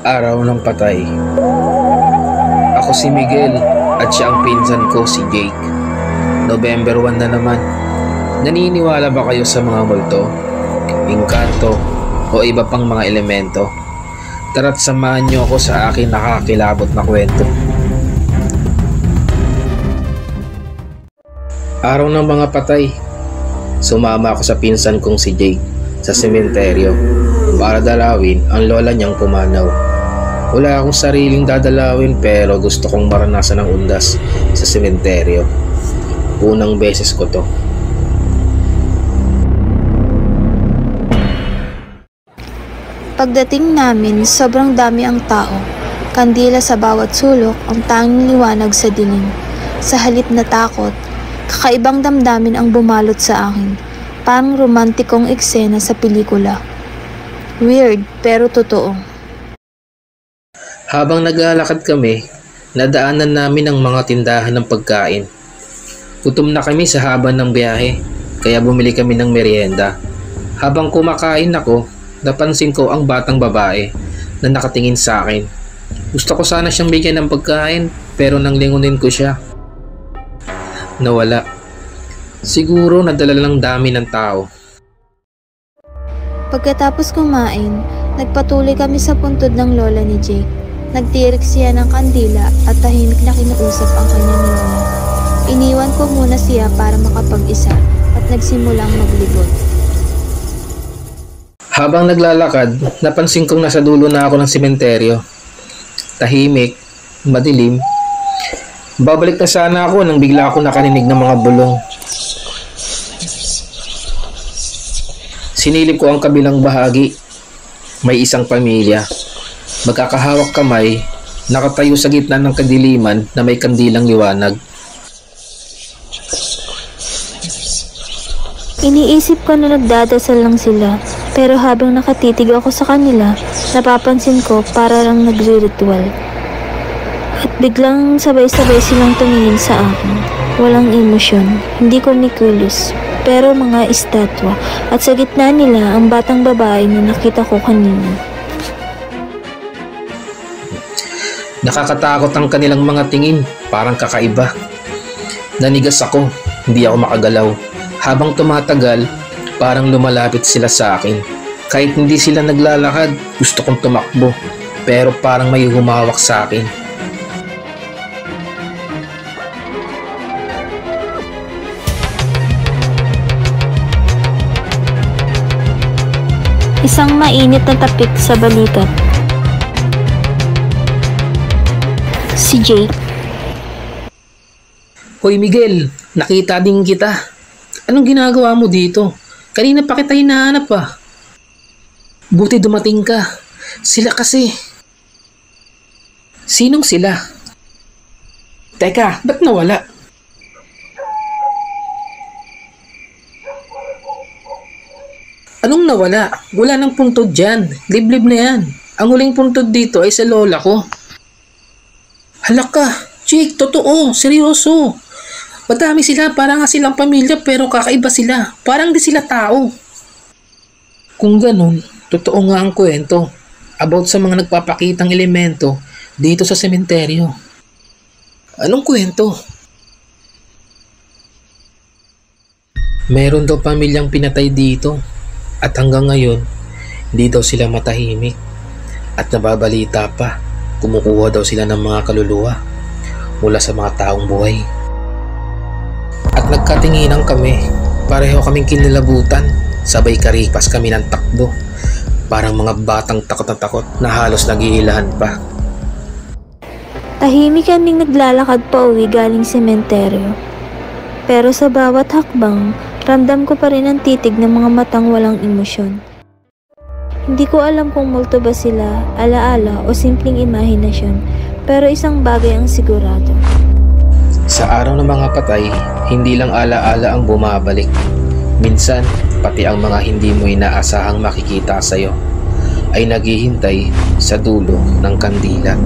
Araw ng patay. Ako si Miguel at siya ang pinsan ko si Jake. November 1 na naman. Naniniwala ba kayo sa mga multo, engkanto o iba pang mga elemento? Tara't samahan niyo ako sa akin nakakilabot na kwento. Araw ng mga patay. Sumama ako sa pinsan kong si Jake sa sementeryo para dalawin ang lola niyang pumanaw. Wala akong sariling dadalawin pero gusto kong maranasan ang undas sa sementeryo. Unang beses ko to. Pagdating namin, sobrang dami ang tao. Kandila sa bawat sulok, ang tanging liwanag sa dilim. Sa halip na takot, kakaibang damdamin ang bumalot sa akin. Parang romantikong eksena sa pelikula. Weird, pero totoo. Habang naglalakad kami, nadaanan namin ang mga tindahan ng pagkain. Gutom na kami sa haba ng biyahe, kaya bumili kami ng merienda. Habang kumakain ako, napansin ko ang batang babae na nakatingin sa akin. Gusto ko sana siyang bigyan ng pagkain, pero nang lingunin ko siya, nawala. Siguro nadala lang dami ng tao. Pagkatapos kumain, nagpatuloy kami sa puntod ng lola ni Jake. Nagtirik siya ng kandila at tahimik na kinuusap ang kanyang lola. Iniwan ko muna siya para makapag-isa at nagsimulang maglibot. Habang naglalakad, napansin kong nasa dulo na ako ng sementeryo. Tahimik, madilim. Babalik na sana ako nang bigla ako nakarinig ng mga bulong. Sinilip ko ang kabilang bahagi. May isang pamilya. Magkakahawak kamay, nakatayo sa gitna ng kadiliman na may kandilang liwanag. Iniisip ko na nagdadasal lang sila, pero habang nakatitig ako sa kanila, napapansin ko para lang nagre-ritual. At biglang sabay-sabay silang tumingin sa akin. Walang emosyon, hindi kumikilos, pero mga estatwa, at sa gitna nila ang batang babae na nakita ko kanina. Nakakatakot ang kanilang mga tingin, parang kakaiba. Nanigas ako, hindi ako makagalaw. Habang tumatagal, parang lumalapit sila sa akin. Kahit hindi sila naglalakad, gusto kong tumakbo. Pero parang may humawak sa akin. Isang mainit na tapik sa balikat. Si Jake. Hoy Miguel, nakita din kita. Anong ginagawa mo dito? Kanina pa kita hinahanap pa. Buti dumating ka. Sila kasi. Sinong sila? Teka, ba't nawala? Anong nawala? Wala nang puntod dyan. Liblib na yan. Ang huling puntod dito ay sa lola ko. Halak ka. Jake, totoo. Seryoso. Madami sila, parang nga silang pamilya pero kakaiba sila. Parang di sila tao. Kung ganun, totoo nga ang kwento about sa mga nagpapakitang elemento dito sa sementeryo. Anong kwento? Meron daw pamilyang pinatay dito at hanggang ngayon, hindi daw sila matahimik. At nababalita pa, kumukuha daw sila ng mga kaluluwa mula sa mga taong buhay. At nagkatinginan kami, pareho kaming kinilabutan, sabay karipas kami ng takbo, parang mga batang takot na takot na halos naghihilahan pa. Tahimik kaming naglalakad pa uwi galing sementeryo. Pero sa bawat hakbang, ramdam ko pa rin ang titig ng mga matang walang emosyon. Hindi ko alam kung multo ba sila, alaala o simpleng imahinasyon, pero isang bagay ang sigurado. Sa araw ng mga patay, hindi lang alaala ang bumabalik. Minsan, pati ang mga hindi mo inaasahang makikita sa'yo ay naghihintay sa dulo ng kandila.